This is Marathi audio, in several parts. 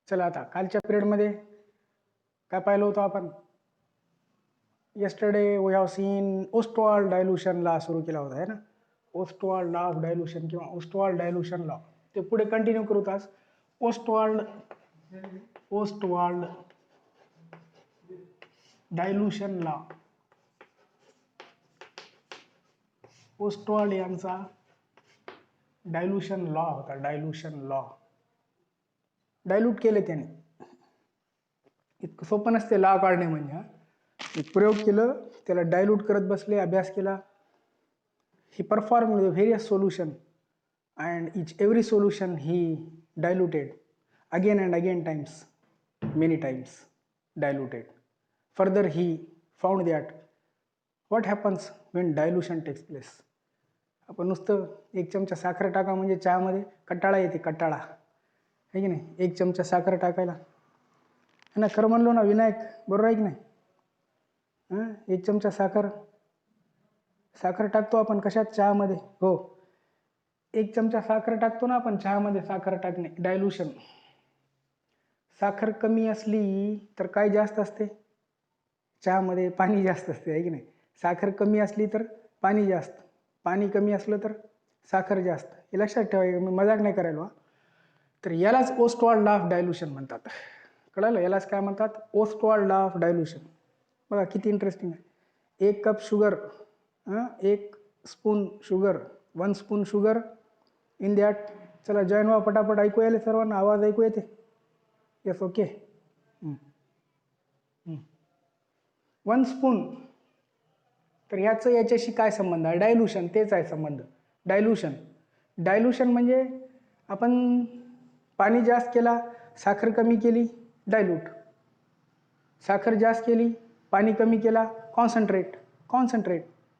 चला आता कालच्या पिरियडमध्ये काय पाहिलं होतं आपण? yesterday we have seen Ostwald dilution law सुरू केला होता है ना. Ostwald law of dilution किंवा Ostwald dilution law. ते पुढे कंटिन्यू करू आज. Ostwald dilution law. Ostwald यांचा डायल्युशन लॉ होता. डायल्युशन लॉ डायल्यूट केले त्याने. इतकं सोपं नसते लॉ काढणे म्हणजे. एक प्रयोग केलं, त्याला डायल्यूट करत बसले, अभ्यास केला. He perform various solution and each every solution he diluted again and again times, many times diluted. Further he found that what happens when dilution takes place. आपण नुसतं 1 चमचा साखर टाका म्हणजे चहामध्ये कटाळा येते, कटाळा आहे की नाही. 1 चमचा साखर टाकायला है ना. खरं म्हणलो ना विनायक, बरोबर आहे की नाही. 1 चमचा साखर टाकतो आपण कशात? चहामध्ये. हो, 1 चमचा साखर टाकतो ना आपण चहामध्ये. साखर टाकणे डायल्यूशन. साखर कमी असली तर काय जास्त असते? चहामध्ये पाणी जास्त असते आहे की नाही. साखर कमी असली तर पाणी जास्त, पाणी कमी असलं तर साखर जास्त. हे लक्षात ठेवायचं, मी मजाक नाही करायला. तर यालाच ओस्टवाल्ड लॉ ऑफ डायल्यूशन म्हणतात. कळलं? यालाच काय म्हणतात? Ostwald law of dilution. बघा किती इंटरेस्टिंग आहे. 1 cup sugar, 1 spoon sugar, 1 spoon sugar in that. चला जॉईन व्हा पटापट. ऐकू यायला सर्वांना? आवाज ऐकू येते? Yes, okay. 1 स्पून. तर याच्याशी काय संबंध आहे? डायल्यूशन, तेच आहे संबंध. डायल्यूशन म्हणजे आपण पाणी जास्त केला, साखर कमी केली, डायल्यूट. साखर जास्त केली, पाणी कमी केला, कॉन्सन्ट्रेट.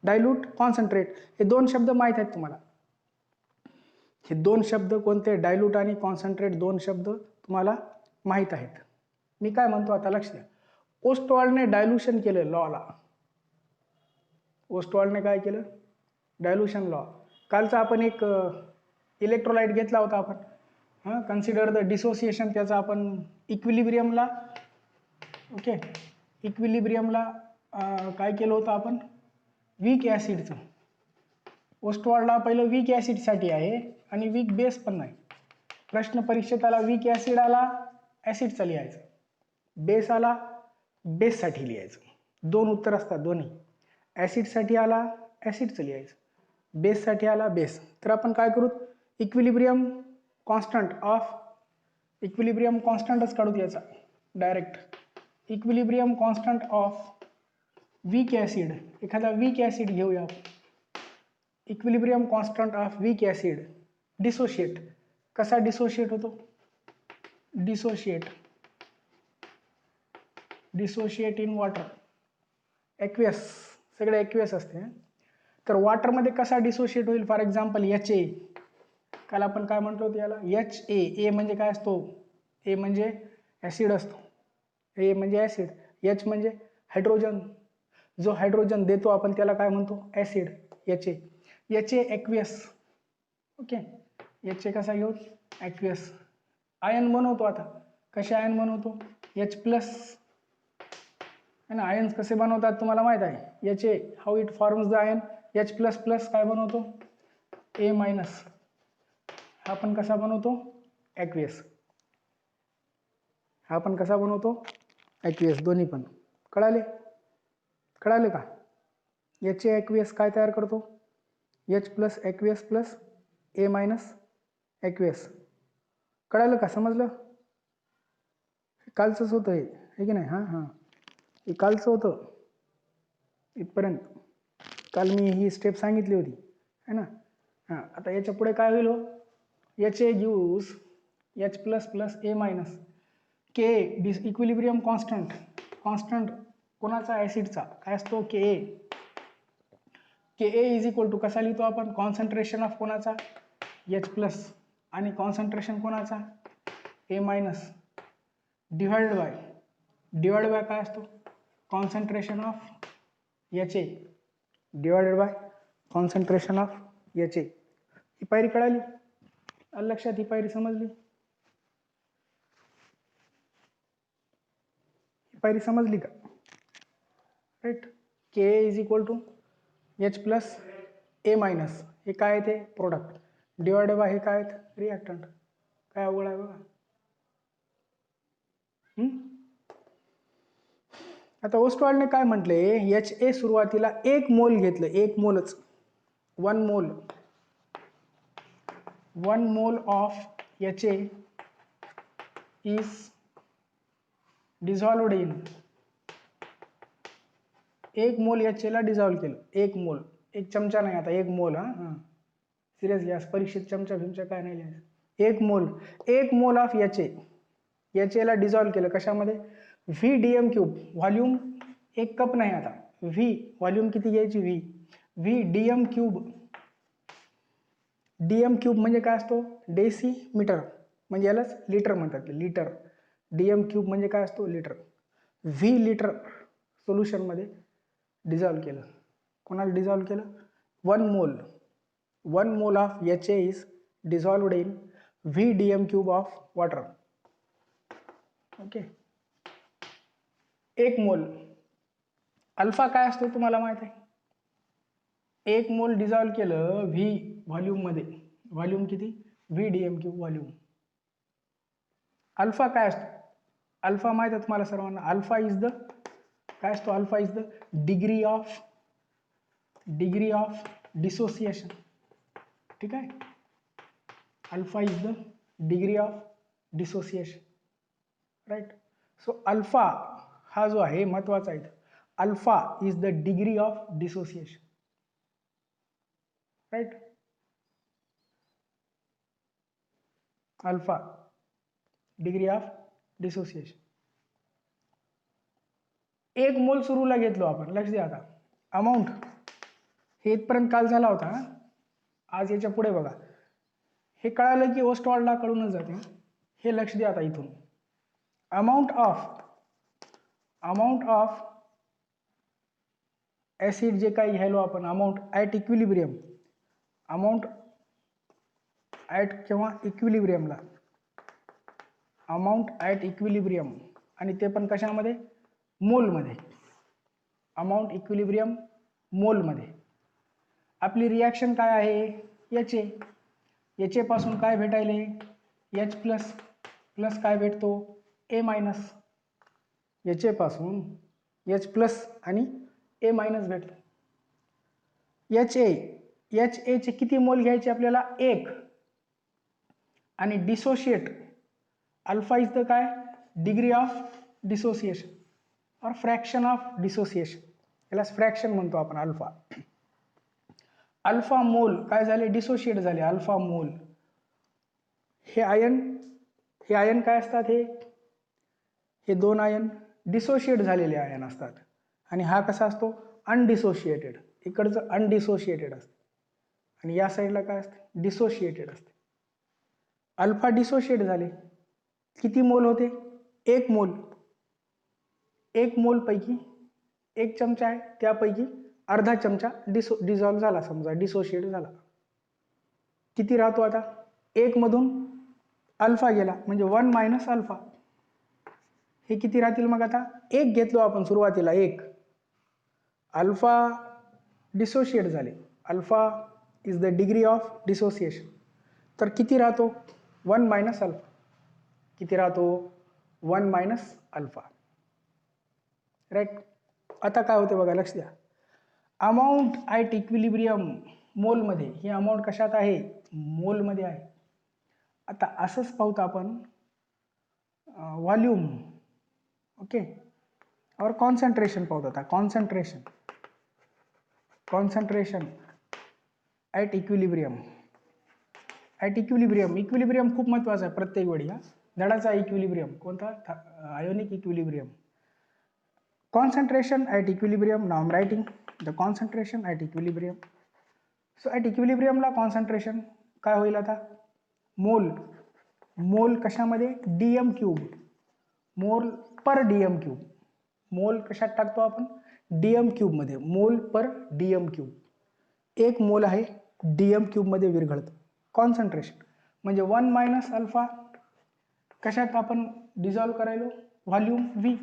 Dilute, concentrate. हे 2 शब्द माहीत आहेत तुम्हाला. हे 2 शब्द कोणते? डायल्यूट आणि कॉन्सन्ट्रेट 2 शब्द तुम्हाला माहीत आहेत. मी काय म्हणतो आता लक्ष द्या. ओस्टवाल्डने डायल्यूशन केलं लॉला. ओस्टवाल्डने काय केलं? Dilution law. कालचा आपण एक इलेक्ट्रोलाइट घेतला होता आपण. Consider the dissociation. त्याचा आपण इक्विलिब्रियमला, ओके, इक्विलिब्रियमला काय केलं होतं आपण? वीक ॲसिडचं. ओस्टवाल्डला पहिलं वीक ॲसिडसाठी आहे आणि वीक बेस पण नाही. प्रश्न परीक्षेत आला वीक ॲसिड आला, ॲसिडचा लिहायचं. बेस आला, बेससाठी लिहायचं. 2 उत्तर असतात दोन्ही. ॲसिडसाठी आला, ॲसिडचं लिहायचं. बेससाठी आला, बेस. तर आपण काय करू? इक्विलिब्रियम कॉन्स्टंटच काढू याचा direct. Equilibrium constant of weak acid. एखादा वीक ॲसिड घेऊया. Equilibrium constant of weak acid. Dissociate. कसा डिसोशिएट होतो? Dissociate in water. ॲक्वियस, सगळे ॲक्वियस असते. तर वॉटरमध्ये कसा डिसोशिएट होईल? For example HA. काल आपण काय म्हणतो याला? HA. ए म्हणजे काय असतो? ए म्हणजे ॲसिड असतो. ए म्हणजे ॲसिड. H म्हणजे हायड्रोजन. जो हायड्रोजन देतो आपण त्याला काय म्हणतो? Acid. HA aqueous. Okay. HA कसा घेऊ? ॲक्वियस. आयन बनवतो आता. कसे आयन बनवतो? H+ है ना. आयन्स कसे बनवतात तुम्हाला माहित आहे. HA, how it forms the ion. H++ काय बनवतो? A-. हा पण कसा बनवतो? ॲक्वियस. हा पण कसा बनवतो? ॲक्वियस. दोन्ही पण. कळाले का? HA ॲक्वियस काय तयार करतो? H+ aqueous plus A- aqueous. कळालं का? समजलं? कालचंच होतं हे की नाही. हे कालचं होतं इथपर्यंत. काल मी ही स्टेप सांगितली होती है ना. आता याच्या पुढे काय होईल? HA gives H++ A-. Ka equilibrium constant कोणाचा? ॲसिडचा. काय असतो? Ka इज इक्वल टू कसा लिहितो आपण? कॉन्सन्ट्रेशन ऑफ कोणाचा? H+ आणि कॉन्सन्ट्रेशन कोणाचा? A-. डिवाइड बाय काय असतो? Concentration of HA divided by concentration of HA. ही पायरी कळाली? लक्षात? ही पायरी समजली? पायरी समजली का? Right. K is equal to H plus A minus, हे काय आहे ते प्रोडक्ट, डिवायडेड बाय हे काय आहेत रिॲक्टंट. काय अवघड आहे बघा. आता ओस्टवाल्डने काय म्हटले, एच ए सुरुवातीला 1 मोल घेतलं, 1 मोलच, 1 mole, 1 mole of H A is dissolved in, 1 mole H एला डिझॉल्व्ह केलं, 1 मोल, 1 चमचा नाही, आता 1 मोल. हां सिरियस घ्या, परीक्षेत चमचा भिमचा काय नाही लिहायचं. 1 मोल, 1 मोल ऑफ एच एला डिझॉल्व्ह केलं कशामध्ये, V D M cube, volume 1 cup नाही, आता व्ही व्हॉल्यूम किती घ्यायची, V D M cube. D M cube म्हणजे काय असतो, डेसिमीटर, म्हणजे यालाच लिटर म्हणतात, लिटर. डी एम क्यूब म्हणजे काय असतो, लिटर. व्ही लिटर सोल्युशनमध्ये डिझॉल्व्ह केलं. कोणाला डिझॉल्व्ह केलं, 1 mole, 1 mole of H A is dissolved in V D M cube of water. Okay. 1 mole, alpha काय असतो तुम्हाला माहित आहे, 1 मोल डिझॉल्व्ह केलं व्ही व्हॉल्यूममध्ये, व्हॉल्यूम किती, V D M cube volume. Alpha काय असतो, अल्फा माहित आहे तुम्हाला सर्वांना, अल्फा इज द काय असतो, alpha is the degree of dissociation. ठीक आहे, alpha is the degree of dissociation. Right. So alpha हा जो आहे महत्वाचा आहे, alpha is the degree of dissociation. Right. Alpha degree of dissociation. 1 mole सुरूला घेतलो आपण, लक्ष द्या. आता अमाऊंट हे इथपर्यंत काल झाला होता, आज याच्या पुढे बघा, हे कळालं की ओस्टवाल्डला कळूनच जाते, हे लक्ष द्या. आता इथून अमाऊंट ऑफ ऍसिड जे काही घ्यायलो आपण, amount at equilibrium, amount at किंवा इक्विलिब्रियमला, अमाऊंट ॲट इक्विलिब्रियम, आणि ते पण कशामध्ये, मोलमध्ये. Amount equilibrium मोलमध्ये. आपली रिॲक्शन काय आहे, एच ए पासून काय भेटायले, एच प्लस, प्लस काय भेटतो, ए मायनस. एच ए पासून एच प्लस आणि ए मायनस भेटतो. एच एचे किती मोल घ्यायचे आपल्याला, 1, आणि डिसोशिएट, अल्फा इज द काय, डिग्री ऑफ डिसोसिएशन और फ्रॅक्शन ऑफ डिसोसिएशन, याला फ्रॅक्शन म्हणतो आपण अल्फा. अल्फा मोल काय झाले, डिसोशिएट झाले, अल्फा मोल. हे आयन काय असतात, हे 2 आयन डिसोशिएट झालेले आयन असतात, आणि हा कसा असतो, अनडिसोशिएटेड. इकडचं अनडिसोशिएटेड असते आणि या साईडला काय असते, डिसोशिएटेड असते. अल्फा डिसोशिएट झाले, किती मोल होते, 1 मोल. 1 मोल पैकी 1 चमचा आहे, त्यापैकी अर्धा चमचा डिझॉल्व्ह झाला, समजा डिसोशिएट झाला. किती राहतो आता, 1 मधून अल्फा गेला म्हणजे 1 मायनस अल्फा. हे किती राहतील मग, आता 1 घेतलो आपण सुरुवातीला, 1. अल्फा डिसोशिएट झाले, alpha is the degree of dissociation, तर किती राहतो, 1 मायनस अल्फा. किती राहतो, 1 मायनस अल्फा. राईट. आता काय होते बघा, लक्ष द्या. अमाऊंट ॲट इक्विलिब्रियम मोलमध्ये, ही अमाऊंट कशात आहे, मोलमध्ये आहे. आता असंच पाहूत आपण व्हॉल्यूम. ओके. और कॉन्सन्ट्रेशन पाहूत. आता कॉन्सन्ट्रेशन ॲट इक्विलिब्रियम. इक्विलिब्रियम खूप महत्त्वाचा आहे प्रत्येक वेळी. हा धडाचा इक्विलिब्रियम कोणता, ionic equilibrium. Concentration at equilibrium, now I'm writing the concentration at equilibrium. So at equilibrium ला concentration काय होईल आता, मोल कशामध्ये, डीएम क्यूब, मोल पर डीएम क्यूब. मोल कशात टाकतो आपण, डीएम क्यूब मध्ये, मोल पर डीएम क्यूब. 1 मोल आहे डीएम क्यूब मध्ये विरघळतं. कॉन्सन्ट्रेशन म्हणजे 1 मायनस अल्फा, कशात आपण डिझॉल्व्ह करायलो, volume V.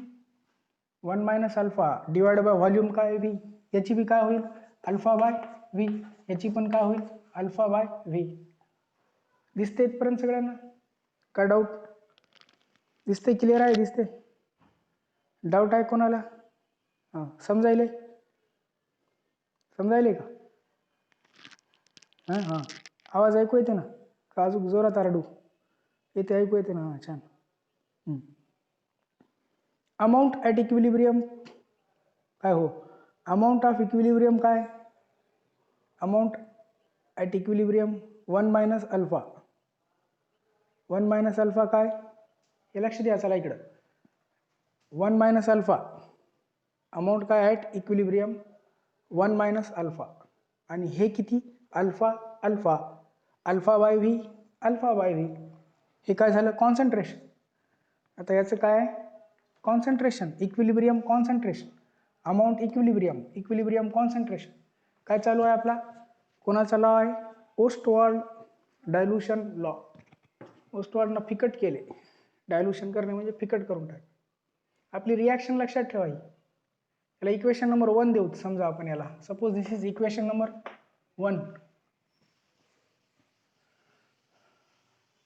1 minus alpha divide by volume काय व्ही, याची बी काय होईल अल्फा बाय व्ही, याची पण काय होईल अल्फा बाय व्ही. दिसते इथपर्यंत सगळ्यांना? काय डाऊट? दिसते? क्लिअर आहे? दिसते? डाऊट आहे कोणाला? हां समजायले का? हां हां आवाज ऐकू येते ना का अजून जोरात आरडू येते? ऐकू येते ना? हां छान. अमाऊंट ॲट इक्विलिब्रियम काय हो? अमाऊंट ऑफ इक्विलिब्रियम काय? Amount at equilibrium 1 minus alpha. 1 minus alpha काय? हे लक्ष द्या चला इकडं. 1 मायनस अल्फा अमाऊंट काय ॲट इक्विलिब्रियम 1 मायनस अल्फा. आणि हे किती? Alpha alpha alpha by V alpha by V. हे काय झालं? कॉन्सन्ट्रेशन. आता याचं काय आहे? Concentration. Equilibrium concentration. Amount equilibrium equilibrium concentration. काय चालू आहे आपला? कोणाचा लॉ आहे? ओस्टवॉल्ड डायल्यूशन लॉ. ओस्टवॉल्डनं फिकट केले. डायल्यूशन करणे म्हणजे फिकट करून टाक. आपली रिॲक्शन लक्षात ठेवा. याला इक्वेशन नंबर 1 देऊ समजा आपण याला. Suppose this is equation number 1.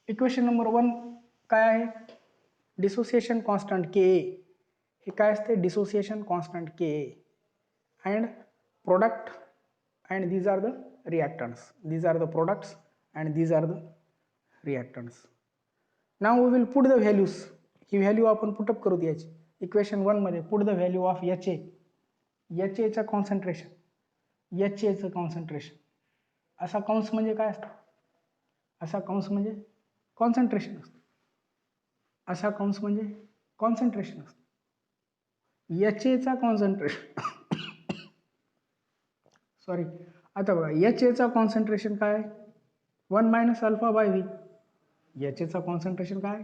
Equation number 1 काय आहे? Dissociation constant K A. हे काय असते? Dissociation constant K A and product and these are the reactants. These are the products and these are the reactants. Now we will put the values. ही व्हॅल्यू आपण पुटअप करू याची इक्वेशन 1 मध्ये. Put the value of H A. H एचं कॉन्सन्ट्रेशन. एच एचं कॉन्सन्ट्रेशन. असा कंस म्हणजे काय असतं? असा कंस म्हणजे कॉन्सन्ट्रेशन असतं. असा कंस म्हणजे कॉन्सन्ट्रेशन असतं. एच एचा कॉन्सन्ट्रेशन सॉरी आता बघा एच एचा कॉन्सन्ट्रेशन काय? 1 minus alpha by V. H एचा कॉन्सन्ट्रेशन काय?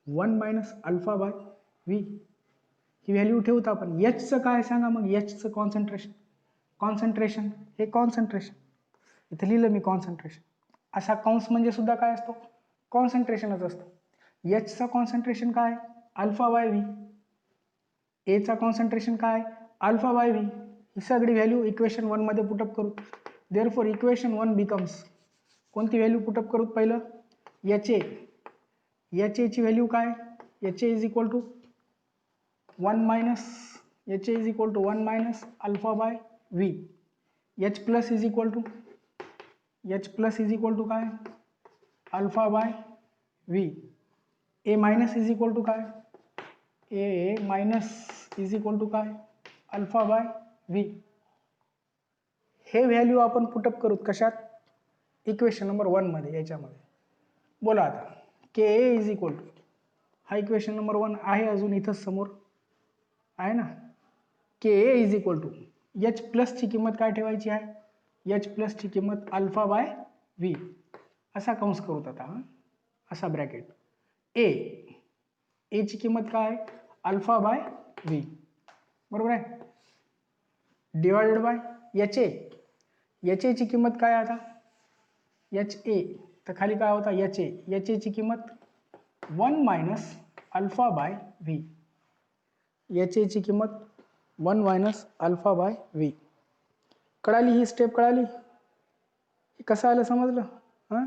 1 minus alpha by V. He value ठेवतो आपण. एचचं काय सांगा मग? एचचं कॉन्सन्ट्रेशन. कॉन्सन्ट्रेशन हे कॉन्सन्ट्रेशन. इथं लिहिलं मी कॉन्सन्ट्रेशन. असा कंस म्हणजे सुद्धा काय असतो? कॉन्सन्ट्रेशनच असतं. एचचं कॉन्सन्ट्रेशन काय? Alpha by V. एचा कॉन्सन्ट्रेशन काय? Alpha by V. ही सगळी व्हॅल्यू इक्वेशन 1 मध्ये पुटअप करू. Therefore equation 1 becomes. कोणती व्हॅल्यू पुटअप करू पहिलं? H A. एच एची व्हॅल्यू काय? H A is equal to 1 minus H A is equal to 1 minus alpha by V. H plus is equal to काय? Alpha by V. A minus is equal to काय? ए मायनस इज इक्वल टू काय? Alpha by V. हे व्हॅल्यू आपण पुटअप करू कशात? इक्वेशन नंबर 1 मध्ये. याच्यामध्ये बोला आता. के ए इज इक्वल टू, हा इक्वेशन नंबर 1 आहे अजून इथंच समोर आहे ना. के A is equal to H प्लसची किंमत काय ठेवायची आहे? एच प्लसची किंमत अल्फा बाय व्ही. असा कंस करूत आता. असा ब्रॅकेट. एची किंमत काय? Alpha by V. बरोबर आहे. Divided by H A. H एची किंमत काय आता? H A. तर खाली काय होता? H A. एच एची किंमत 1 minus alpha by V. H एची किंमत 1 मायनस अल्फा बाय व्ही. कळाली ही स्टेप? कळाली? कसं आलं समजलं? हां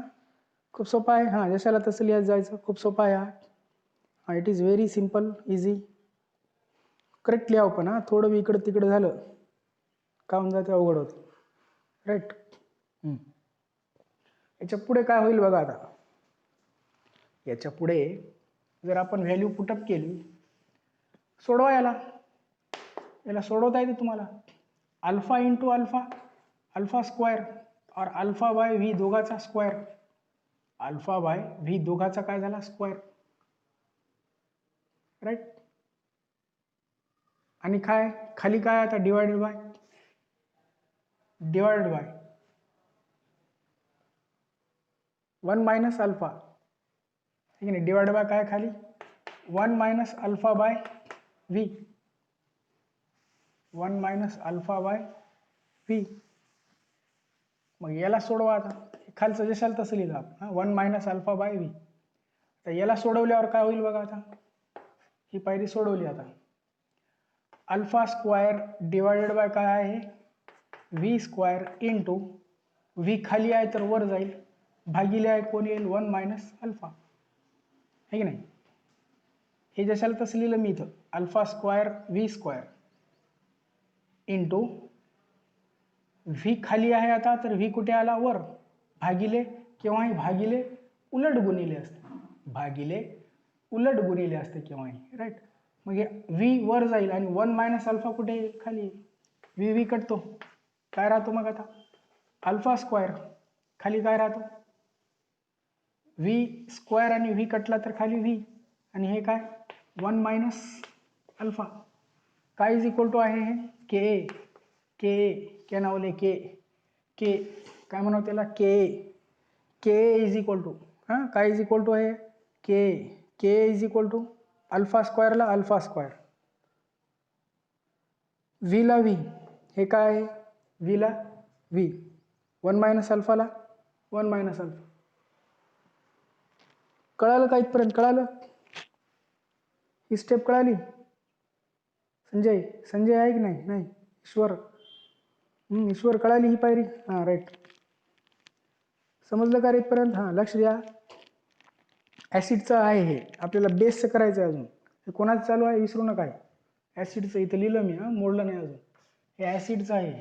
खूप सोपा आहे. हां जशाला तसं लिहायचं जायचं. खूप सोपा आहे हा. It is very simple easy. Correct लिहावं पण हां. थोडं इकडं तिकडं झालं का होऊन जाते? अवघड होते. राईट. याच्या पुढे काय होईल बघा आता. याच्या पुढे जर आपण व्हॅल्यू पुटअप केली, सोडवा याला. याला सोडवता येते तुम्हाला. Alpha into alpha, alpha square और अल्फा बाय व्ही दोघाचा स्क्वायर. अल्फा बाय व्ही दोघाचा काय झाला? स्क्वायर. राईट. आणि काय खाली काय आता? Divided by 1 minus alpha. ठीक आहे. डिवायडेड बाय काय खाली? 1 minus alpha by V. 1 minus alpha by V. मग याला सोडवा आता. खालचं जशाल तसं लिहिलं आपण. 1 मायनस अल्फा बाय व्ही. तर याला सोडवल्यावर काय होईल बघा आता. ही पायरी सोडवली आता. अल्फा स्क्वायर डिवायडेड बाय काय आहे व्ही स्क्वायर इंटू व्ही खाली आहे तर वर जाईल भागिले आहे कोण येईल 1 मायनस अल्फा आहे की नाही. हे जशाला तसं लिहिलं मी इथं alpha square V square into V खाली आहे आता तर व्ही कुठे आला वर भागिले केव्हाही भागिले उलट गुणिले असते भागिले उलट गुणिले असते केव्हाही राईट. मग व्ही वर जाईल आणि 1 मायनस अल्फा कुठे येईल खाली व्ही व्ही कटतो काय राहतो मग आता अल्फा स्क्वायर खाली काय राहतो व्ही स्क्वायर आणि व्ही कटला तर खाली व्ही आणि हे काय 1 मायनस अल्फा काय इज इक्वल टू आहे हे के के के नावले के के काय म्हणावं त्याला K K is equal to हां काय इज इक्वल टू आहे K K is equal to alpha स्क्वायरला अल्फा स्क्वायर व्हीला व्ही हे काय आहे व्हीला व्ही 1 मायनस अल्फाला 1 मायनस अल्फा. कळालं का इथपर्यंत कळालं ही स्टेप कळाली संजय संजय आहे की नाही नाही ईश्वर ईश्वर कळाली ही पायरी हां राईट समजलं का रे इथपर्यंत हां लक्ष द्या ॲसिडचं आहे हे आपल्याला बेसचं करायचं आहे अजून हे कोणाचं चालू आहे विसरू नका आहे ॲसिडचं इथं लिहिलं मी हां मोडलं नाही अजून हे ॲसिडचं आहे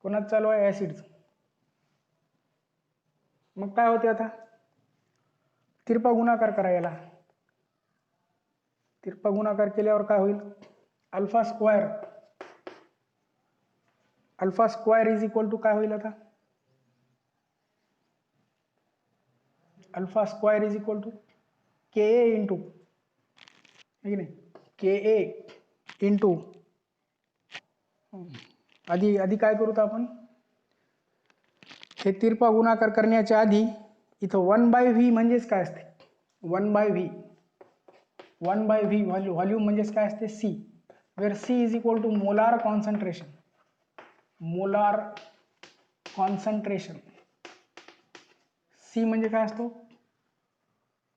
कोणाचं चालू आहे ॲसिडचं. मग काय होते आता तिरपा गुणाकार करा याला तिरपा गुणाकार केल्यावर काय होईल alpha square is equal to काय होईल आता alpha square is equal to K A into है नाही के ए इंटू आधी काय करू तर आपण हे तिरपा गुणाकार करण्याच्या आधी इथं 1/v म्हणजेच काय असते 1/v व्हॉल्यूम म्हणजेच काय असते C where C is equal to molar concentration C म्हणजे काय असतो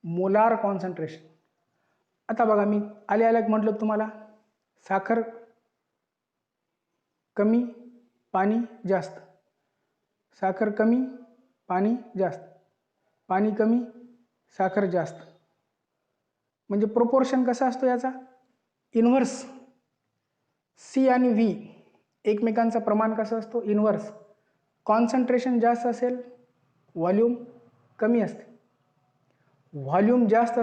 मोलार कॉन्सन्ट्रेशन. आता बघा मी आल्या म्हटलं तुम्हाला साखर कमी पाणी जास्त साखर कमी पाणी जास्त पाणी कमी साखर जास्त म्हणजे प्रोपोर्शन कसा असतो याचा इन्व्हर्स सी आणि व्ही एकमेकांचं प्रमाण कसं असतो इन्व्हर्स कॉन्सन्ट्रेशन जास्त असेल व्हॉल्यूम कमी असते व्हॉल्यूम जास्त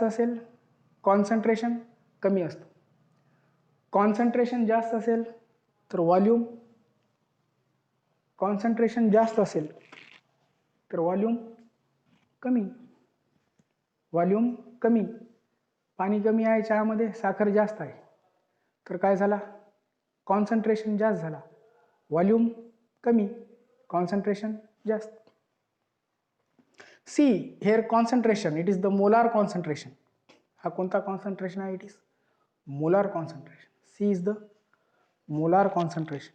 असेल कॉन्सन्ट्रेशन कमी असतं कॉन्सन्ट्रेशन जास्त असेल तर व्हॉल्यूम कमी पाणी कमी आहे चहामध्ये साखर जास्त आहे तर काय झाला कॉन्सन्ट्रेशन जास्त झाला व्हॉल्यूम कमी कॉन्सन्ट्रेशन जास्त. C here concentration it is the molar concentration हा कोणता कॉन्सन्ट्रेशन आहे it is molar concentration C is the molar concentration.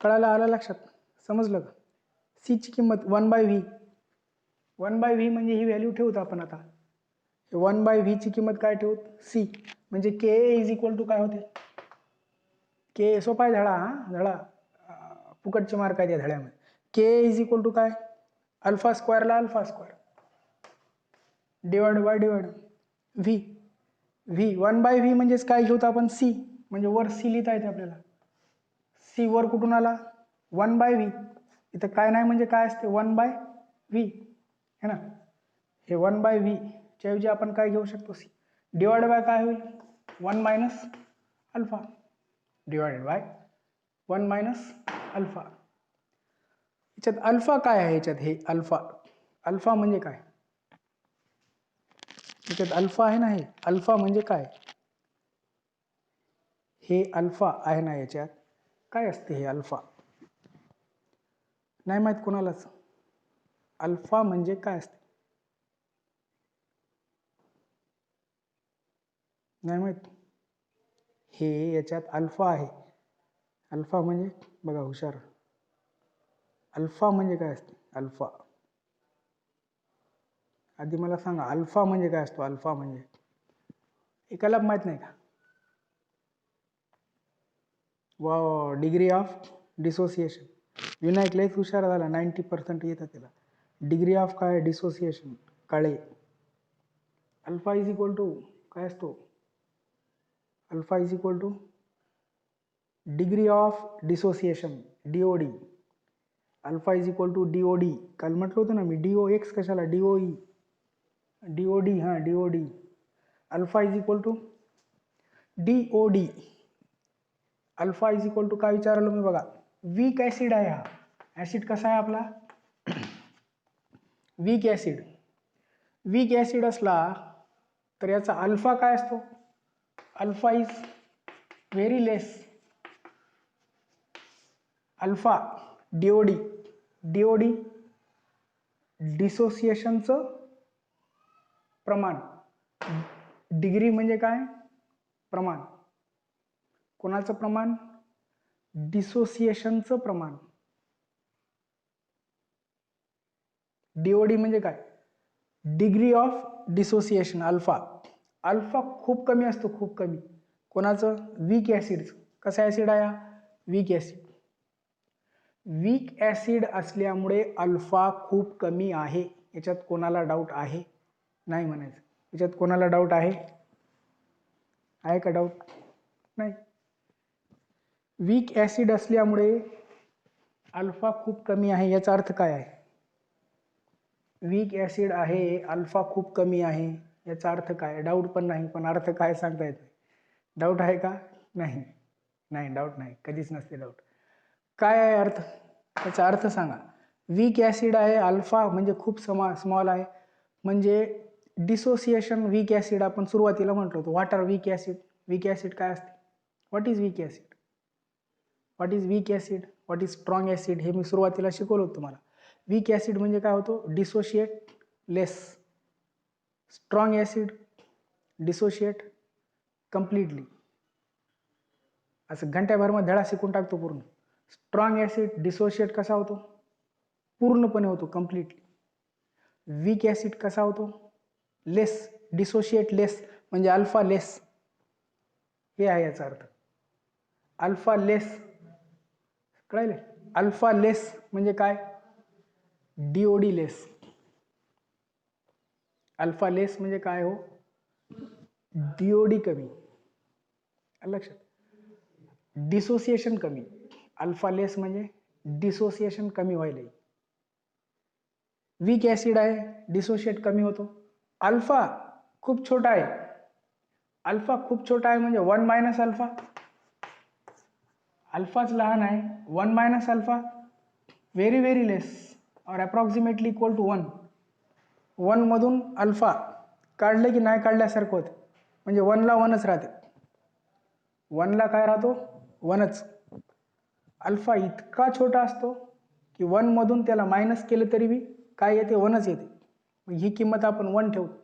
कळायला आलं लक्षात समजलं का सीची किंमत 1/v म्हणजे ही व्हॅल्यू ठेवतो आपण आता 1/v ची किंमत काय ठेवत सी म्हणजे के इज इक्वल टू काय होते के सोपा आहे धडा फुकटचे मार्क आहे त्या धड्यामध्ये के इज इक्वल टू काय अल्फा स्क्वायरला alpha square divide V 1/v म्हणजेच काय घेऊ आपण सी म्हणजे वर सी लिहिता येते आपल्याला सी वर कुठून आला 1/v इथं काय नाही म्हणजे काय असते 1/v है ना हे 1/v च्या ऐवजी आपण काय घेऊ शकतो सी डिवाइड बाय काय होईल 1 minus alpha divided by 1 minus alpha. याच्यात अल्फा काय आहे याच्यात हे अल्फा म्हणजे काय याच्यात अल्फा आहे ना हे अल्फा म्हणजे काय हे अल्फा आहे ना याच्यात काय असते हे अल्फा नाही माहित कोणालाच अल्फा म्हणजे काय असते नाही माहित हे याच्यात अल्फा आहे अल्फा म्हणजे बघा हुशार अल्फा म्हणजे काय असते अल्फा आधी मला सांगा अल्फा म्हणजे काय असतो. अल्फा म्हणजे एकाला माहित नाही का. वा, डिग्री ऑफ डिसोसिएशन. विनायक लयच हुशार झाला, 90% येतं त्याला. डिग्री ऑफ काय डिसोसिएशन काळे. अल्फा इज इक्वल टू काय असतो. Alpha is equal to degree of dissociation DOD. Alpha is equal to DOD. काल म्हटलं होतं ना मी DOX कशाला DOE DOD. हां DOD. Alpha is equal to DOD. Alpha is equal to काय विचारलं मी बघा. वीक ॲसिड आहे हा. ॲसिड कसा आहे आपला वीक ॲसिड. वीक ॲसिड असला तर याचा अल्फा काय असतो. Alpha is very less. Alpha DOD. DOD डिसोसिएशनचं प्रमाण. डिग्री म्हणजे काय प्रमाण. कोणाचं प्रमाण डिसोसिएशनचं प्रमाण. DOD म्हणजे काय degree of dissociation. Alpha. Alpha खूप कमी असतो, खूप कमी. कोणाचं वीक ॲसिडचं. कसं ॲसिड आहे वीक ॲसिड. वीक ॲसिड असल्यामुळे अल्फा खूप कमी आहे. याच्यात कोणाला डाऊट आहे नाही म्हणायचं. याच्यात कोणाला डाऊट आहे का डाऊट नाही. वीक ॲसिड असल्यामुळे अल्फा खूप कमी आहे. याचा अर्थ काय आहे. वीक ॲसिड आहे अल्फा खूप कमी आहे याचा अर्थ काय. डाऊट पण नाही, पण अर्थ काय सांगता येत नाही. डाऊट आहे का नाही. नाही डाऊट नाही, कधीच नसते डाऊट. काय आहे अर्थ. याचा अर्थ सांगा. वीक ॲसिड आहे अल्फा म्हणजे खूप स्मॉल आहे. म्हणजे डिसोसिएशन वीक ॲसिड आपण सुरुवातीला म्हटलं होतं. What are weak acid. Weak acid काय असते. What is weak acid. What is weak acid. What is strong acid. हे मी सुरुवातीला शिकवलं होतं तुम्हाला. वीक ॲसिड म्हणजे काय होतो dissociate less. Strong acid dissociate completely. असं घंट्याभरमध्ये धडा शिकून टाकतो पूर्ण. स्ट्रॉंग ॲसिड डिसोशिएट कसा होतो पूर्णपणे होतो कम्प्लिटली. वीक ॲसिड कसा होतो लेस. डिसोशिएट लेस म्हणजे अल्फा लेस. हे आहे याचा अर्थ. अल्फा लेस कळले. अल्फा लेस म्हणजे काय DOD लेस. अल्फा लेस म्हणजे काय हो DOD कमी. लक्षात. डिसोसिएशन कमी. अल्फा लेस म्हणजे डिसोसिएशन कमी व्हायला. वीक ॲसिड आहे डिसोशिएट कमी होतो. अल्फा खूप छोटा आहे. अल्फा खूप छोटा आहे म्हणजे 1 मायनस अल्फा. अल्फाच लहान आहे. 1 मायनस अल्फा व्हेरी व्हेरी लेस और अप्रॉक्सिमेटली इक्वल टू 1. 1 मधून अल्फा काढले की नाही काढल्यासारखं होतं. म्हणजे 1ला 1च राहते. 1ला काय राहतो 1च. अल्फा इतका छोटा असतो की 1 मधून त्याला मायनस केलं तरी बी काय येते 1च येते. मग ही किंमत आपण 1 ठेवतो.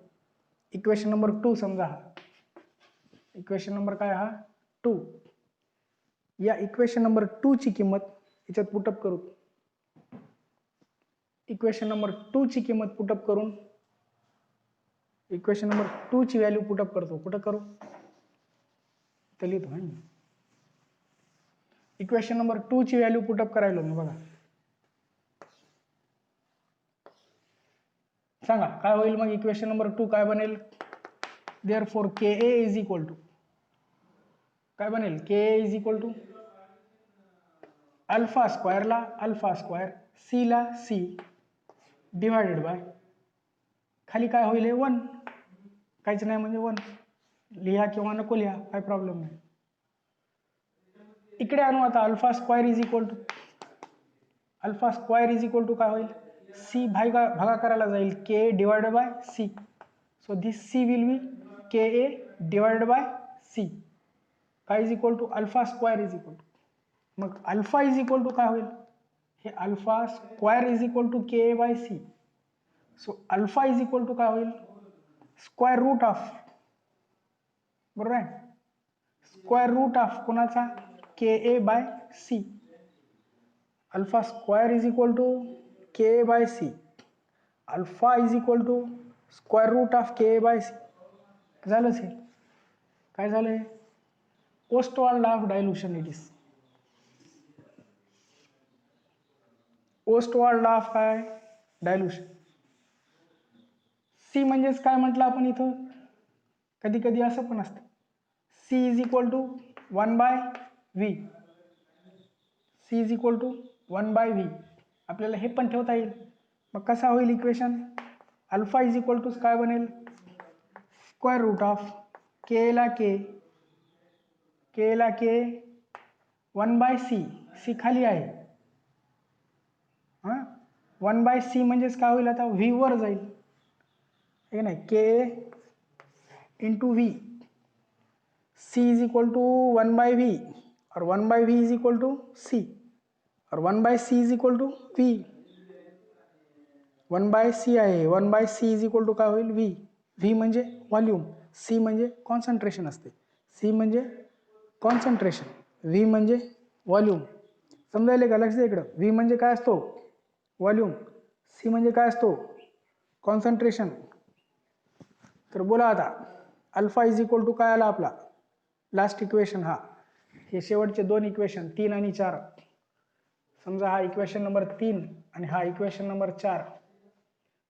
इक्वेशन नंबर 2 समजा हा. इक्वेशन नंबर काय हा 2. या इक्वेशन नंबर 2 ची किंमत याच्यात पुटअप करू. इक्वेशन नंबर 2 ची किंमत पुटअप करून इक्वेशन नंबर 2 ची व्हॅल्यू पुटअप करतो. कुठं करू तर लिहितो. इक्वेशन नंबर 2 ची व्हॅल्यू पुटअप करायलो मी बघा. सांगा काय होईल मग. इक्वेशन नंबर 2 काय बनेल. Therefore Ka is equal to काय बनेल. Ka is equal to alpha स्क्वायरला अल्फा स्क्वायर सी ला सी डिवायडेड बाय खाली काय होईल 1. काहीच नाही म्हणजे 1. लिहा किंवा नको लिहा काय प्रॉब्लेम नाही. इकडे आणू आता. Alpha square is equal to alpha square is equal to काय होईल सी भागाकाराला जाईल Ka divided by C. So this C will be Ka divided by C. काय is equal to alpha square is equal to. मग अल्फा इज इक्वल टू काय होईल हे alpha square is equal to Ka by C. So alpha is equal to काय होईल स्क्वायर रूट ऑफ बरोबर आहे. स्क्वायर रूट ऑफ कोणाचा Ka by C. Alpha square is equal to Ka by C. Alpha is equal to square root of K by C झालंच हे. काय झालं हे? Ostwald of dilution it is. Ostwald of काय? डायल्युशन. सी म्हणजेच काय म्हटलं आपण इथं? कधी कधी असं पण असतं, C is equal to 1 by V. C is equal to 1 by V. आपल्याला हे पण ठेवता येईल. मग कसा होईल equation? Alpha is equal to काय बनेल? स्क्वेअर रूट ऑफ के ला के, के ला के 1 बाय सी. सी खाली आहे हां. 1 बाय सी म्हणजेच काय होईल आता? व्ही वर जाईल हे नाही, K into V. C is equal to 1 by V और 1 by V is equal to C और 1 by C is equal to V. 1 by C आहे, 1 by C is equal to काय होईल? व्ही. व्ही म्हणजे व्हॉल्यूम, सी म्हणजे कॉन्सन्ट्रेशन असते. सी म्हणजे कॉन्सन्ट्रेशन, व्ही म्हणजे व्हॉल्यूम. समजायले का? लक्ष द्या इकडं. व्ही म्हणजे काय असतो? व्हॉल्यूम. सी म्हणजे काय असतो? कॉन्सन्ट्रेशन. तर बोला आता, अल्फा इज इक्वल टू काय आला आपला लास्ट इक्वेशन? हा हे शेवटचे दोन इक्वेशन 3 आणि 4. समजा हा इक्वेशन नंबर 3 आणि हा इक्वेशन नंबर 4.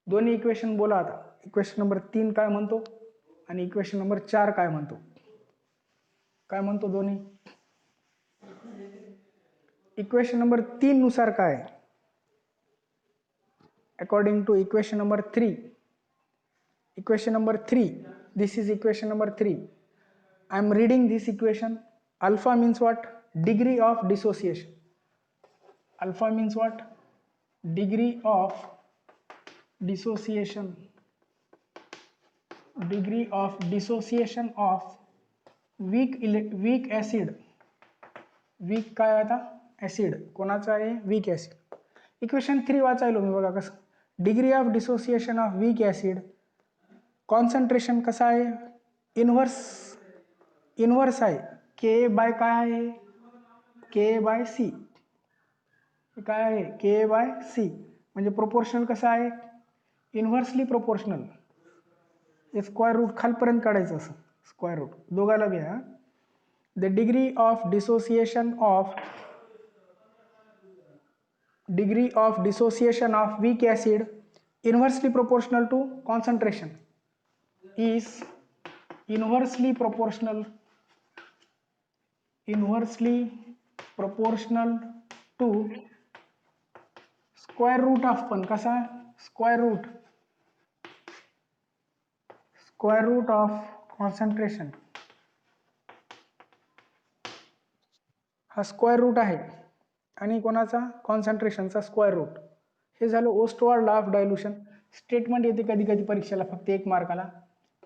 दोन्ही इक्वेशन बोला आता. इक्वेशन नंबर 3 काय म्हणतो आणि इक्वेशन नंबर 4 काय म्हणतो? काय म्हणतो दोन्ही? इक्वेशन नंबर 3 नुसार काय? According to equation number 3. Equation number 3, this is equation number 3. I am reading this equation. Alpha means what? Degree of dissociation. Alpha means what? Degree of dissociation. Degree of dissociation of weak acid. Weak काय आता? ऍसिड. कोणाचा आहे? Weak acid. इक्वेशन 3 वाचायलो मी बघा कसं. Degree of dissociation of weak acid. Concentration कसा आहे? इनवर्स आहे. के बाय काय आहे? K by C. काय आहे? K by C. म्हणजे प्रोपोर्शनल कसं आहे? Inversely proportional. हे स्क्वेअर रूट खालपर्यंत काढायचं असं. स्क्वेअर रूट दोघाला बी आहे. The degree of dissociation of weak acid inversely proportional to concentration is inversely proportional to square root of पण कसा? square root of concentration. हा स्क्वेअर रूट आहे आणि कोणाचा? कॉन्सन्ट्रेशनचा स्क्वेअर रूट. हे झालं ओस्टवाल्ड ऑफ डायल्युशन. स्टेटमेंट येते कधी कधी परीक्षेला फक्त 1 मार्काला.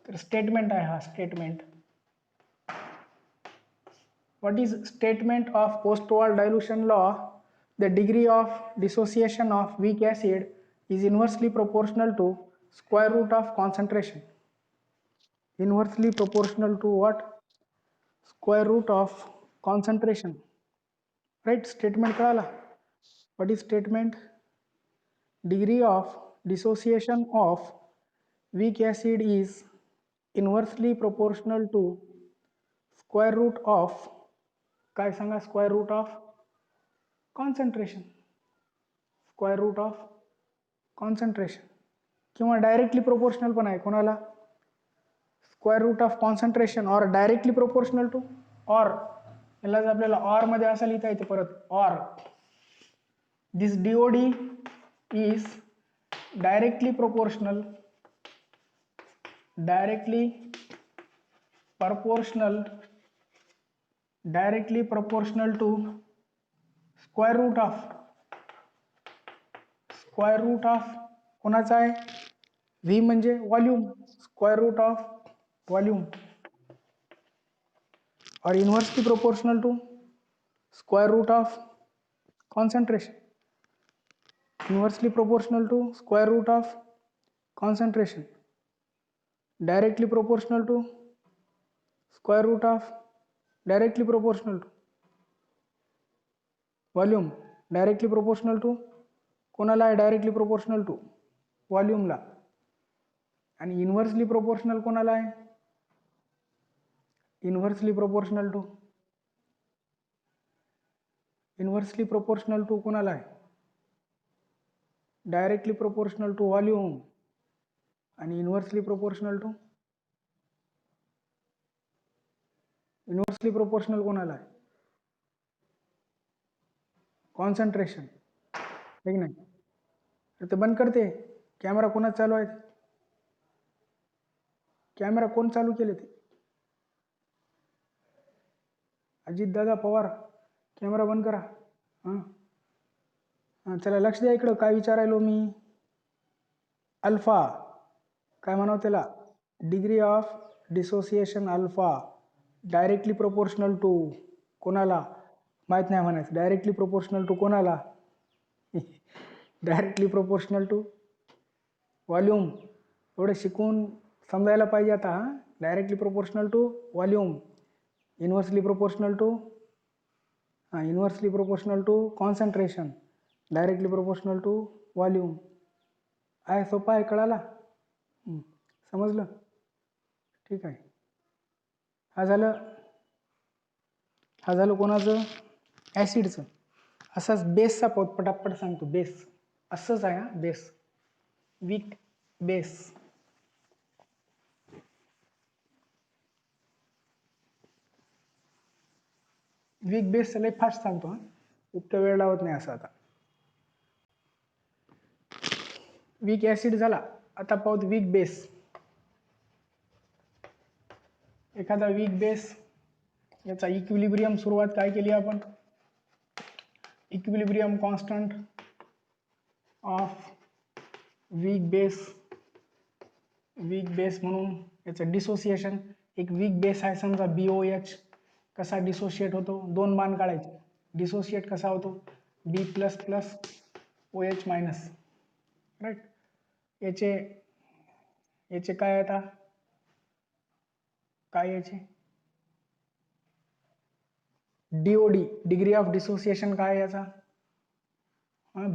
तर स्टेटमेंट आहे हा statement. What is statement of Ostwald dilution law? The degree of dissociation of weak acid is inversely proportional to square root of concentration. Inversely proportional to what? Square root of concentration. Right. Statement कळाला? What is statement? Degree of dissociation of weak acid is inversely proportional to square root of काय सांगा? Square root of concentration. Square root of concentration किंवा डायरेक्टली प्रोपोर्शनल पण आहे. कोणाला? स्क्वेअर रूट ऑफ कॉन्सन्ट्रेशन और डायरेक्टली प्रोपोर्शनल टू और. यालाच आपल्याला ऑर मध्ये असं लिहिता येते परत. Or this DOD is directly proportional to square root of कोणाचा आहे? V म्हणजे volume. Square root of volume और inversely proportional to square root of concentration. Inversely proportional to square root of concentration. Directly proportional to square root of directly proportional to volume. Directly proportional to कोणाला आहे? directly proportional to volume ला. आणि इन्व्हर्सली प्रोपोर्शनल कोणाला आहे? इन्व्हर्सली प्रोपोर्शनल टू कोणाला आहे? Directly proportional to volume. आणि इन्व्हर्सली प्रोपोर्शनल कोणाला आहे? कॉन्सन्ट्रेशन, है की नाही? तर ते बंद करते. कॅमेरा कोणाच चालू आहे? कॅमेरा कोण चालू केले ते? अजित दादा पवार, कॅमेरा बंद करा. हां हां, चला लक्ष द्या इकडं. काय विचारायलो मी? अल्फा काय म्हणावं त्याला? Degree of dissociation alpha directly proportional to कोणाला? माहीत नाही म्हणायचं. डायरेक्टली प्रोपोर्शनल टू कोणाला? Directly proportional to volume. एवढं शिकून समजायला पाहिजे आता. हां, directly proportional to volume, inversely proportional to concentration, directly proportional to volume. आहे, सोपा आहे, कळाला? समजलं? ठीक आहे. हा झालं कोणाचं? ॲसिडचं. असाच बेसचा पटापट सांगतो. बेस असंच आहे. हा, base, weak base. Weak base लय फास्ट सांगतो. हा, इतका वेळ लावत नाही असं. आता वीक ॲसिड झाला. आता पाहूत वीक बेस. एखादा वीक बेस, याचा इक्विलिब्रियम सुरुवात काय केली आपण? Equilibrium constant of weak base म्हणून याचं डिसोसिएशन. एक वीक बेस आहे समजा BOH. कसा डिसोशिएट होतो? दोन बाण काढायचे. डिसोशिएट कसा होतो? B++ OH-. राईट. याचे काय आता? काय याचे DOD, डिग्री ऑफ डिसोसिएशन काय याचा?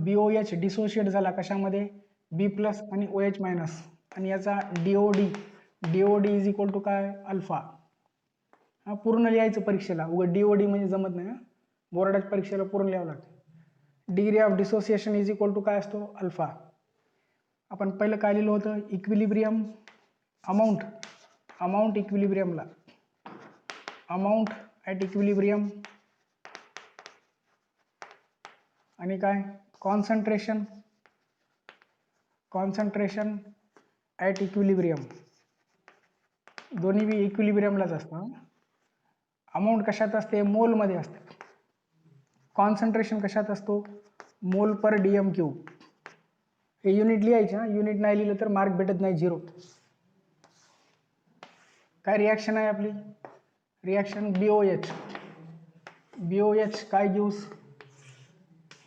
BOH डिसोशिएट झाला कशामध्ये? B+ आणि OH-. आणि याचा DOD इज इक्वल टू काय? अल्फा. हा, पूर्ण लिहायचं परीक्षेला. उगं DOD म्हणजे जमत नाही. बोर्डाच्या परीक्षेला पूर्ण लिहावं लागतं. Degree of dissociation is equal to काय असतो? अल्फा. आपण पहिलं काय लिहिलं होतं? इक्विलिब्रियम अमाऊंट इक्विलिब्रियमला, अमाऊंट ॲट इक्विलिब्रियम, आणि काय? Concentration at equilibrium. दोन्ही बी इक्विलिब्रियमलाच असतं. अमाऊंट कशात असते? मोलमध्ये असते. कॉन्सन्ट्रेशन कशात असतो? मोल पर DM³. हे युनिट लिहायचे. युनिट नाही लिहिलं तर मार्क भेटत नाही, 0. काय रिॲक्शन आहे आपली? रिॲक्शन BOH काय गिव्स?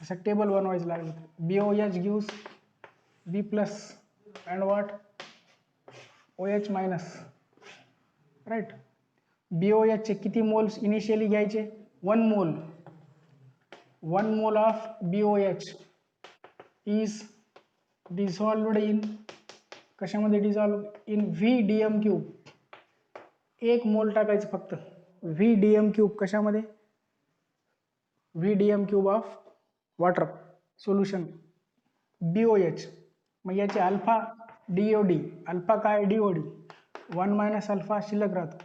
असं टेबल बनवायचं लागलं. BOH gives B+ and what? OH-. Right. BOH चे किती मोल्स इनिशियली घ्यायचे? 1 mole. 1 mole of BOH is dissolved in, कशामध्ये डिसॉल्व? In VDM³. 1 मोल टाकायचं फक्त VDM³. कशामध्ये? VDM³ of water solution BOH. मग याचे अल्फा DOD. अल्फा काय? DOD. 1 - अल्फा शिल्लक राहतो.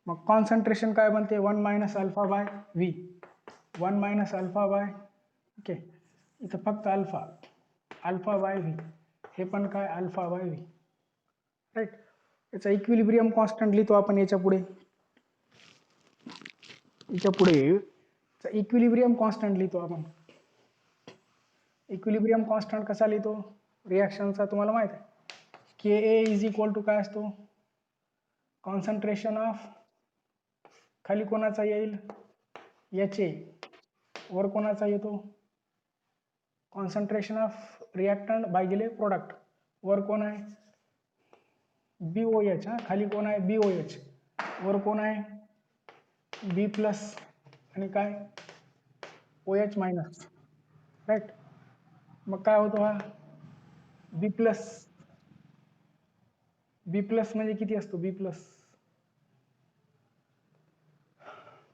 मग कॉन्सन्ट्रेशन काय बनते? 1 - alpha by V. 1 - alpha by, okay, इथं फक्त अल्फा बाय V. हे पण काय? Alpha bye V. राईट. याचा इक्विलिब्रियम कॉन्स्टंट लिहितो आपण याच्या पुढे. इक्विलिब्रियम कॉन्स्टंट लिहितो आपण. इक्विलिब्रियम कॉन्स्टंट कसा लिहितो? रिॲक्शनचा तुम्हाला माहित आहे. KA इज इक्वल टू काय असतो? कॉन्सन्ट्रेशन ऑफ, खाली कोणाचा येईल? HA. वर कोणाचा येतो? कॉन्सन्ट्रेशन ऑफ रिॲक्टंट भागिले प्रोडक्ट. वर कोण आहे? BOH. खाली कोण आहे? BOH. वर कोण आहे? B+ आणि काय? OH-. राईट. मग काय होतो? हा B+, बी प्लस म्हणजे किती असतो बी प्लस?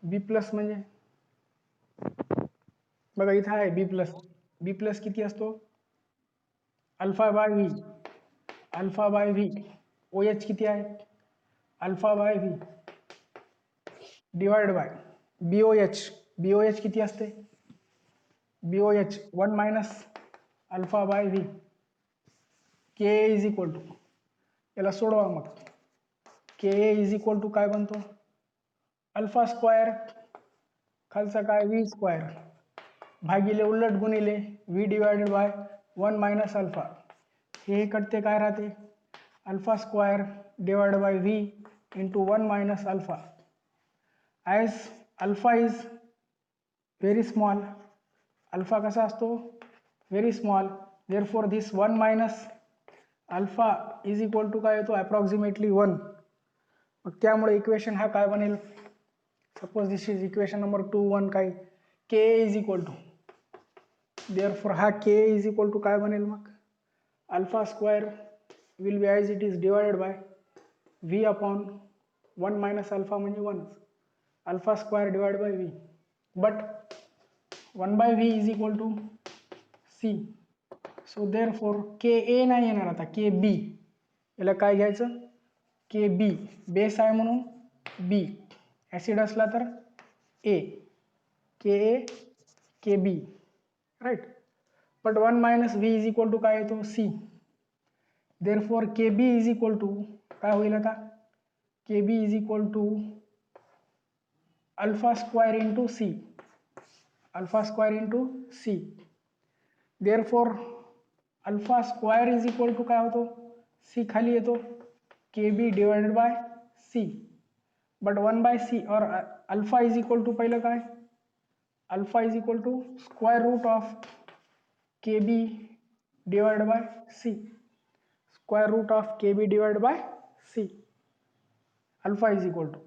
बी प्लस म्हणजे बघा इथं आहे बी प्लस. बी प्लस किती असतो? Alpha by V. Alpha by V. O H किती आहे? Alpha by V divide by B O H. B O H किती असते? B O H 1 minus alpha by V. K A is equal to, याला सोडवा मग. K A is equal to काय बनतो? अल्फा स्क्वायर खालचा काय व्ही स्क्वायर भागिले उलट गुणिले V divided by 1 minus alpha. हे कटते काय राहते? Alpha square divided by V into 1 minus alpha. As alpha is very small, alpha कसा असतो? Very small. Therefore this 1 minus alpha is equal to काय येतो? अप्रॉक्सिमेटली 1. मग त्यामुळे इक्वेशन हा काय बनेल? Suppose this is equation number 2 1 काय? K is equal to, therefore हा के इज इक्वल टू काय बनेल मग? Alpha square will be as it is divided by V upon 1 minus alpha म्हणजे 1च. Alpha square divide by V. But 1 by V is equal to C. So therefore K A नाही येणार आता, के बी. याला काय घ्यायचं? के बी. बेस आहे म्हणून बी, ॲसिड असला तर A. K A K B, right. But 1 minus V is equal to काय येतो? C. Therefore K B is equal to काय होईल आता? K B is equal to alpha square into C. Alpha square into C. Therefore alpha square is equal to काय होतो? सी खाली येतो K B divided by C. But 1 by C और अल्फा इज इक्वल टू पहिलं काय? Alpha is equal to square root of K B divided by C. Square root of K B divide by C. Alpha is equal to,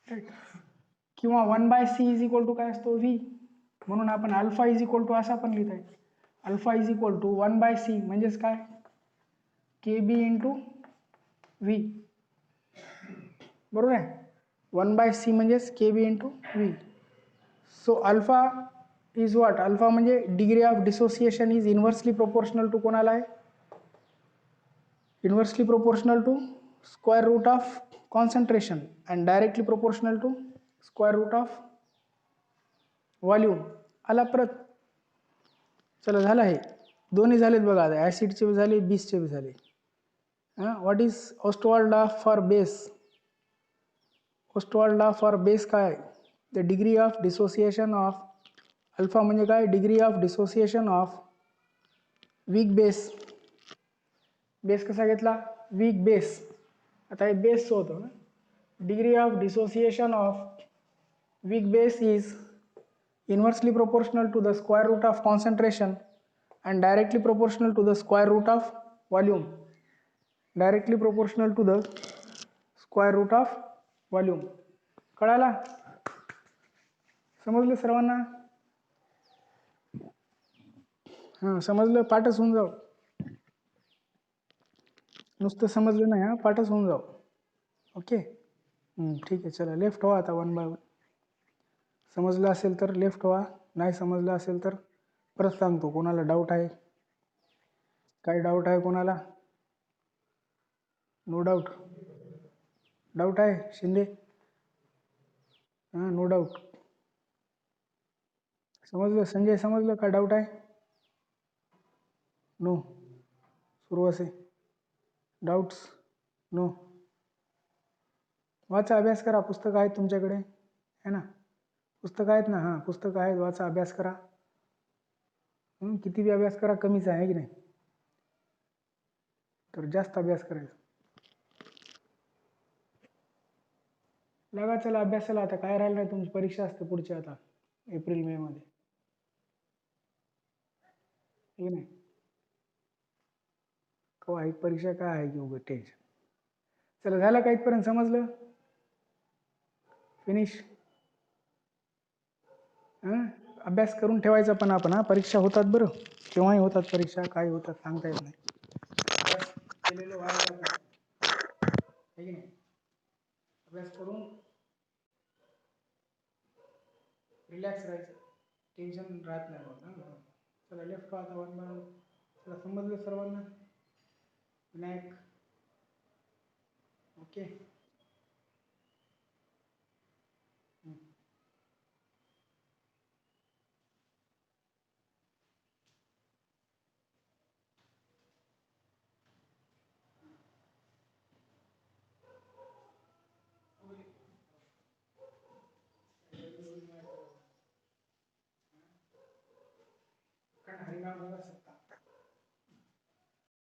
right. किंवा 1 by C is equal to काय असतो? व्ही. म्हणून आपण अल्फा इज इक्वल टू असा पण लिहिता येईल. Alpha is equal to 1 by C म्हणजेच काय? K B into V. बरोबर आहे? 1 बाय सी म्हणजेच K B into V. So alpha is what? Alpha म्हणजे degree of dissociation is inversely proportional to कोणाला आहे? Inversely proportional to square root of concentration and directly proportional to square root of volume. आला परत? चला झालं आहे. दोन्ही झालेत बघा आता, ॲसिडचे बी झाले, बेसचे बी झाले. What is Ostwald law for base? Ostwald law for base काय? The degree of dissociation of alpha म्हणजे काय? Degree of dissociation of weak base. Base कसा घेतला? Weak base. आता हे बेसचं होतं ना. Degree of dissociation of weak base is inversely proportional to the square root of concentration and directly proportional to the square root of volume. Directly proportional to the square root of volume. कळाला? समजलं सर्वांना? हां, समजलं? पाठच होऊन जाऊ. नुसतं समजलं नाही, हां, पाठच होऊन जाऊ. ओके, ठीक आहे. चला लेफ्ट व्हा आता 1 बाय 1. समजलं असेल तर लेफ्ट व्हा, नाही समजलं असेल तर परत सांगतो. कोणाला डाऊट आहे? काही डाऊट आहे कोणाला? No doubt? डाऊट आहे शिंदे? हां, नो डाऊट. समजलं संजय? समजलं का? डाऊट आहे? नो. सुरू असे डाऊट्स? नो. वाचा, अभ्यास करा. पुस्तकं आहेत तुमच्याकडे, है ना? पुस्तकं आहेत ना? हां, पुस्तकं आहेत, वाचा, अभ्यास करा. किती बी अभ्यास करा कमीच आहे की नाही? तर जास्त अभ्यास करायचा. लागा चला अभ्यासाला. आता काय राहिलं नाही, तुमची परीक्षा असते पुढच्या आता एप्रिल मे मध्ये, ठीक नाही? कवा एक परीक्षा काय आहे की उगं टेन्शन. चला झालं का इथपर्यंत? समजलं? फिनिश? हां, अभ्यास करून ठेवायचा पण आपण. हां, परीक्षा होतात बरं, केव्हाही होतात परीक्षा, काय होतात सांगता येत नाही. केलेलं व्हायला आहे की नाही. अभ्यास करून रिलॅक्स राहायचं, टेन्शन राहत नाही मग. हां, चला लेफ्ट पाहता वन बाय. चला समजलं सर्वांना. विनायक ओके. हरिनाम